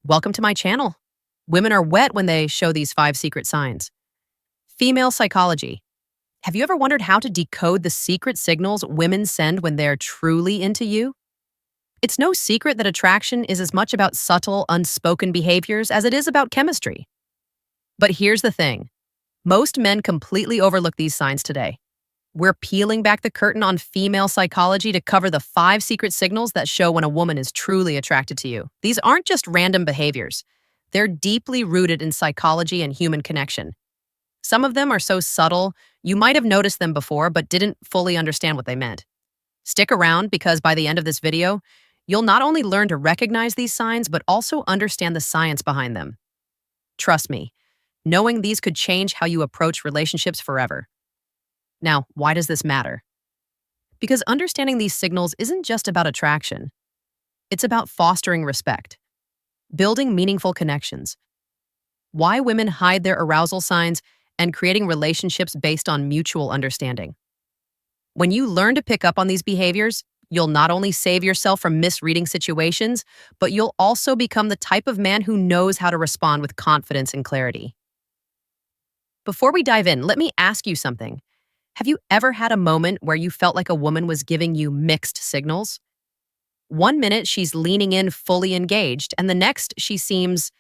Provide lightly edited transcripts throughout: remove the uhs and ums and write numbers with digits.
Welcome to my channel. Women are wet when they show these 5 secret signs. Female psychology. Have you ever wondered how to decode the secret signals women send when they're truly into you? It's no secret that attraction is as much about subtle, unspoken behaviors as it is about chemistry. But here's the thing. Most men completely overlook these signs today. We're peeling back the curtain on female psychology to cover the 5 secret signals that show when a woman is truly attracted to you. These aren't just random behaviors. They're deeply rooted in psychology and human connection. Some of them are so subtle, you might have noticed them before but didn't fully understand what they meant. Stick around because by the end of this video, you'll not only learn to recognize these signs but also understand the science behind them. Trust me, knowing these could change how you approach relationships forever. Now, why does this matter? Because understanding these signals isn't just about attraction. It's about fostering respect, building meaningful connections, why women hide their arousal signs, and creating relationships based on mutual understanding. When you learn to pick up on these behaviors, you'll not only save yourself from misreading situations, but you'll also become the type of man who knows how to respond with confidence and clarity. Before we dive in, let me ask you something. Have you ever had a moment where you felt like a woman was giving you mixed signals? One minute she's leaning in fully engaged, and the next she seems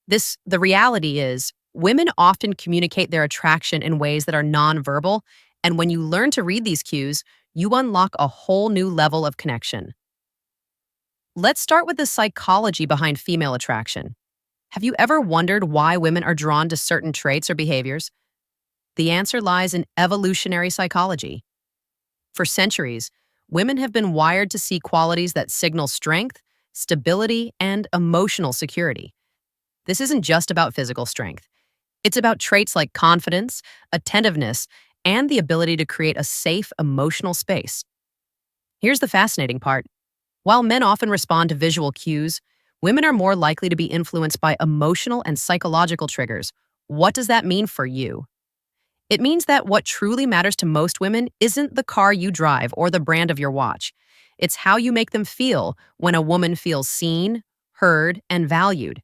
the reality is, women often communicate their attraction in ways that are nonverbal, and when you learn to read these cues, you unlock a whole new level of connection. Let's start with the psychology behind female attraction. Have you ever wondered why women are drawn to certain traits or behaviors? The answer lies in evolutionary psychology. For centuries, women have been wired to see qualities that signal strength, stability, and emotional security. This isn't just about physical strength. It's about traits like confidence, attentiveness, and the ability to create a safe emotional space. Here's the fascinating part. While men often respond to visual cues, women are more likely to be influenced by emotional and psychological triggers. What does that mean for you? It means that what truly matters to most women isn't the car you drive or the brand of your watch. It's how you make them feel when a woman feels seen, heard, and valued.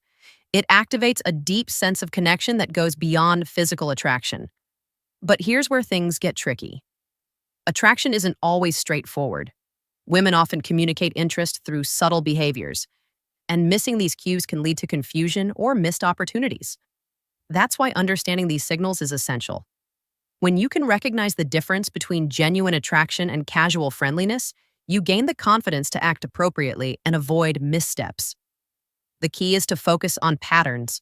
It activates a deep sense of connection that goes beyond physical attraction. But here's where things get tricky. Attraction isn't always straightforward. Women often communicate interest through subtle behaviors, and missing these cues can lead to confusion or missed opportunities. That's why understanding these signals is essential. When you can recognize the difference between genuine attraction and casual friendliness, you gain the confidence to act appropriately and avoid missteps. The key is to focus on patterns.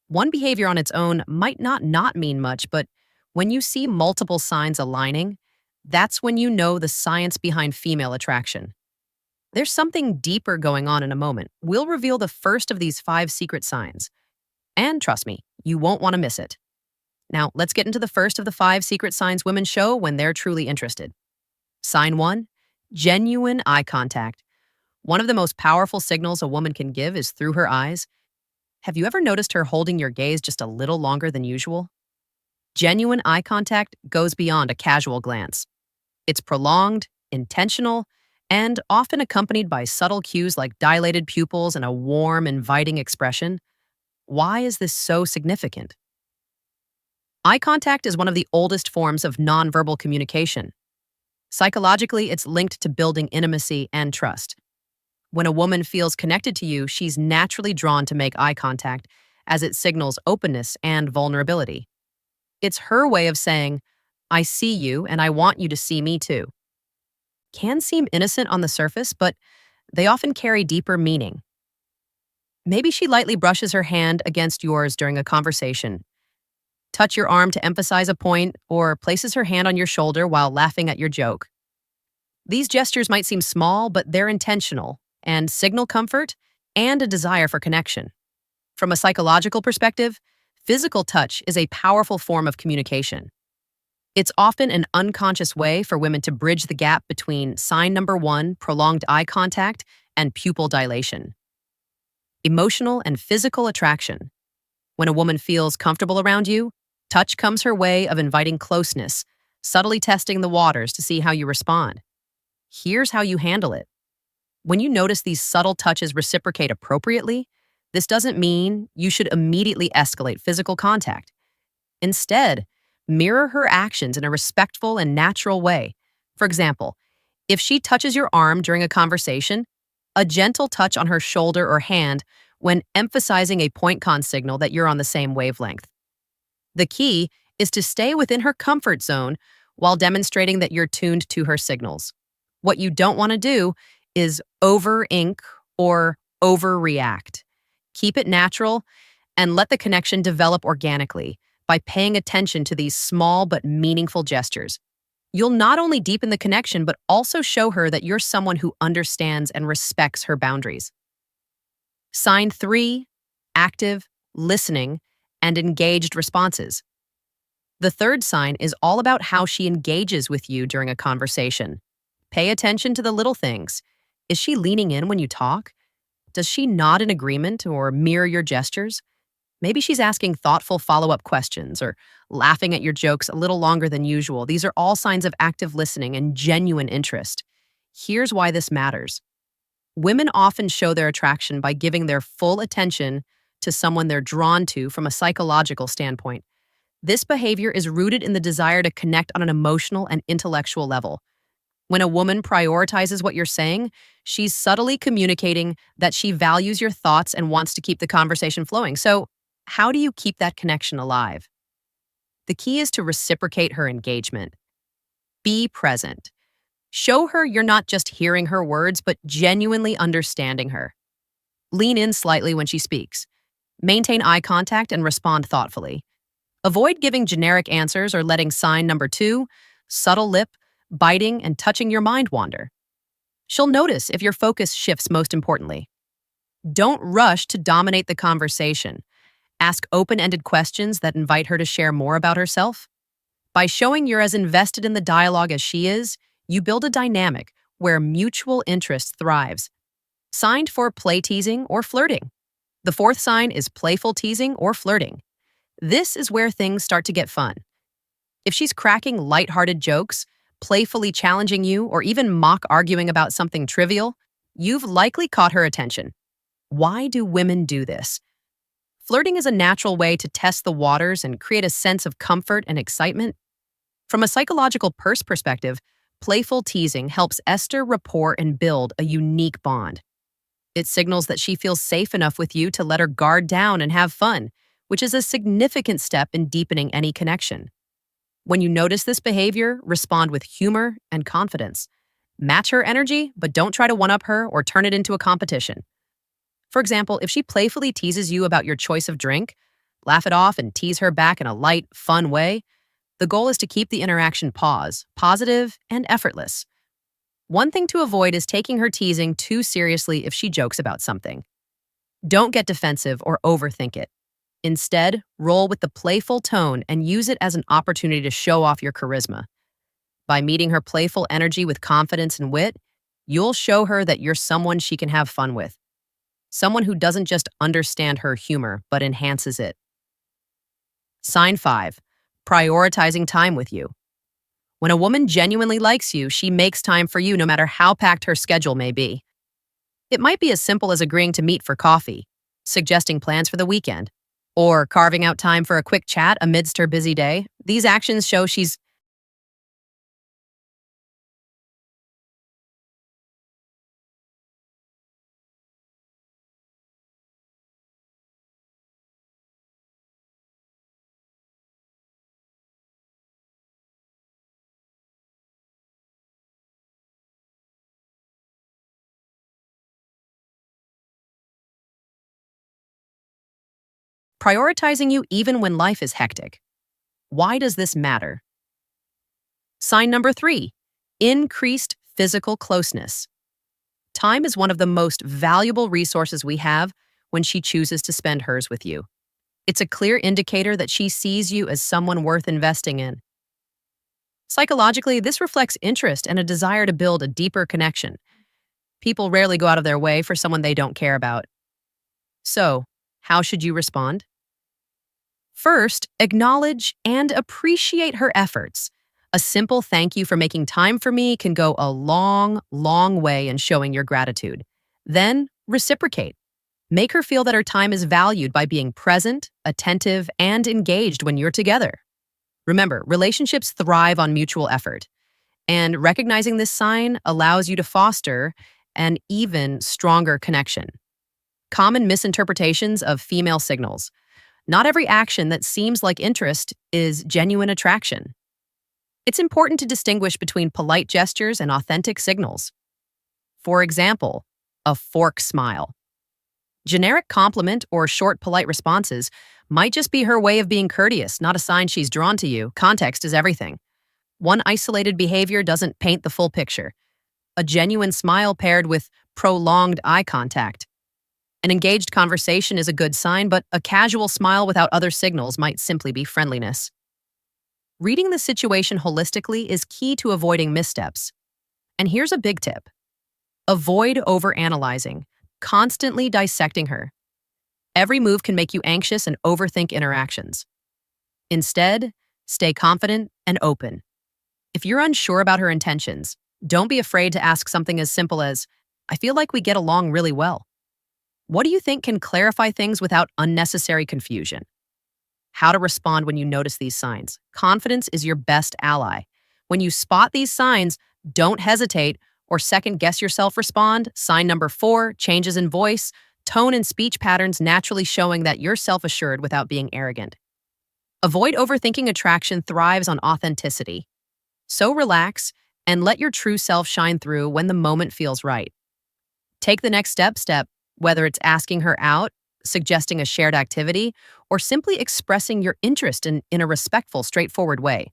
One behavior on its own might not mean much, but when you see multiple signs aligning, that's when you know the science behind female attraction. There's something deeper going on in a moment. We'll reveal the first of these 5 secret signs. And trust me, you won't want to miss it. Now, let's get into the first of the 5 secret signs women show when they're truly interested. Sign 1, genuine eye contact. One of the most powerful signals a woman can give is through her eyes. Have you ever noticed her holding your gaze just a little longer than usual? Genuine eye contact goes beyond a casual glance. It's prolonged, intentional, and often accompanied by subtle cues like dilated pupils and a warm, inviting expression. Why is this so significant? Eye contact is one of the oldest forms of nonverbal communication. Psychologically, it's linked to building intimacy and trust. When a woman feels connected to you, she's naturally drawn to make eye contact, as it signals openness and vulnerability. It's her way of saying, I see you and I want you to see me too. Can seem innocent on the surface, but they often carry deeper meaning. Maybe she lightly brushes her hand against yours during a conversation, touch your arm to emphasize a point, or places her hand on your shoulder while laughing at your joke. These gestures might seem small, but they're intentional and signal comfort and a desire for connection. From a psychological perspective, physical touch is a powerful form of communication. It's often an unconscious way for women to bridge the gap between sign number 1, prolonged eye contact, and pupil dilation. Emotional and physical attraction. When a woman feels comfortable around you, touch comes her way of inviting closeness, subtly testing the waters to see how you respond. Here's how you handle it. When you notice these subtle touches reciprocate appropriately, This doesn't mean you should immediately escalate physical contact. Instead, mirror her actions in a respectful and natural way. For example, if she touches your arm during a conversation, a gentle touch on her shoulder or hand when emphasizing a point-con signal that you're on the same wavelength. The key is to stay within her comfort zone while demonstrating that you're tuned to her signals. What you don't want to do is over-ink or overreact. Keep it natural and let the connection develop organically by paying attention to these small but meaningful gestures. You'll not only deepen the connection, but also show her that you're someone who understands and respects her boundaries. Sign 3, active, listening, and engaged responses. The third sign is all about how she engages with you during a conversation. Pay attention to the little things. Is she leaning in when you talk? Does she nod in agreement or mirror your gestures? Maybe she's asking thoughtful follow-up questions or laughing at your jokes a little longer than usual. These are all signs of active listening and genuine interest. Here's why this matters. Women often show their attraction by giving their full attention to someone they're drawn to from a psychological standpoint. This behavior is rooted in the desire to connect on an emotional and intellectual level. When a woman prioritizes what you're saying, she's subtly communicating that she values your thoughts and wants to keep the conversation flowing. So, how do you keep that connection alive? The key is to reciprocate her engagement. Be present. Show her you're not just hearing her words, but genuinely understanding her. Lean in slightly when she speaks. Maintain eye contact and respond thoughtfully. Avoid giving generic answers or letting sign number 2, subtle lip, biting, and touching your mind wander. She'll notice if your focus shifts most importantly. Don't rush to dominate the conversation. Ask open-ended questions that invite her to share more about herself. By showing you're as invested in the dialogue as she is, you build a dynamic where mutual interest thrives. Signed for play teasing or flirting. The fourth sign is playful teasing or flirting. This is where things start to get fun. If she's cracking lighthearted jokes, playfully challenging you, or even mock arguing about something trivial, you've likely caught her attention. Why do women do this? Flirting is a natural way to test the waters and create a sense of comfort and excitement. From a psychological perspective, playful teasing helps Esther rapport and build a unique bond. It signals that she feels safe enough with you to let her guard down and have fun, which is a significant step in deepening any connection. When you notice this behavior, respond with humor and confidence. Match her energy, but don't try to one-up her or turn it into a competition. For example, if she playfully teases you about your choice of drink, laugh it off and tease her back in a light, fun way. The goal is to keep the interaction positive, and effortless. One thing to avoid is taking her teasing too seriously if she jokes about something. Don't get defensive or overthink it. Instead, roll with the playful tone and use it as an opportunity to show off your charisma. By meeting her playful energy with confidence and wit, you'll show her that you're someone she can have fun with. Someone who doesn't just understand her humor, but enhances it. Sign 5. Prioritizing time with you. When a woman genuinely likes you, she makes time for you no matter how packed her schedule may be. It might be as simple as agreeing to meet for coffee, suggesting plans for the weekend, or carving out time for a quick chat amidst her busy day. These actions show she's prioritizing you even when life is hectic. Why does this matter? Sign number 3, increased physical closeness. Time is one of the most valuable resources we have when she chooses to spend hers with you. It's a clear indicator that she sees you as someone worth investing in. Psychologically, this reflects interest and a desire to build a deeper connection. People rarely go out of their way for someone they don't care about. So, how should you respond? First, acknowledge and appreciate her efforts. A simple thank you for making time for me can go a long way in showing your gratitude. Then, reciprocate. Make her feel that her time is valued by being present, attentive, and engaged when you're together. Remember, relationships thrive on mutual effort, and recognizing this sign allows you to foster an even stronger connection. Common misinterpretations of female signals. Not every action that seems like interest is genuine attraction. It's important to distinguish between polite gestures and authentic signals. For example, a fork smile. Generic compliment or short, polite responses might just be her way of being courteous, not a sign she's drawn to you. Context is everything. One isolated behavior doesn't paint the full picture. A genuine smile paired with prolonged eye contact. An engaged conversation is a good sign, but a casual smile without other signals might simply be friendliness. Reading the situation holistically is key to avoiding missteps. And here's a big tip. Avoid overanalyzing, constantly dissecting her. Every move can make you anxious and overthink interactions. Instead, stay confident and open. If you're unsure about her intentions, don't be afraid to ask something as simple as, "I feel like we get along really well. What do you think can clarify things without unnecessary confusion?" How to respond when you notice these signs. Confidence is your best ally. When you spot these signs, don't hesitate or second guess yourself. Respond. Sign number 4, changes in voice, tone and speech patterns naturally showing that you're self-assured without being arrogant. Avoid overthinking. Attraction thrives on authenticity. So relax and let your true self shine through when the moment feels right. Take the next step, whether it's asking her out, suggesting a shared activity, or simply expressing your interest in a respectful, straightforward way.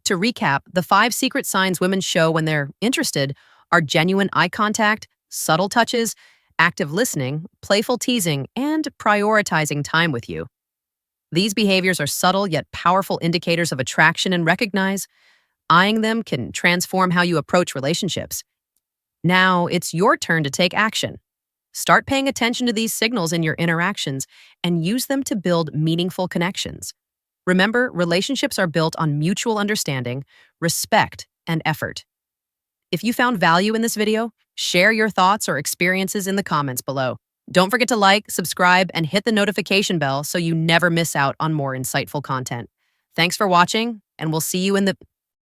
To recap, the 5 secret signs women show when they're interested are genuine eye contact, subtle touches, active listening, playful teasing, and prioritizing time with you. These behaviors are subtle yet powerful indicators of attraction, and recognize eyeing them can transform how you approach relationships. Now, it's your turn to take action. Start paying attention to these signals in your interactions and use them to build meaningful connections. Remember, relationships are built on mutual understanding, respect, and effort. If you found value in this video, share your thoughts or experiences in the comments below. Don't forget to like, subscribe, and hit the notification bell so you never miss out on more insightful content. Thanks for watching, and we'll see you in the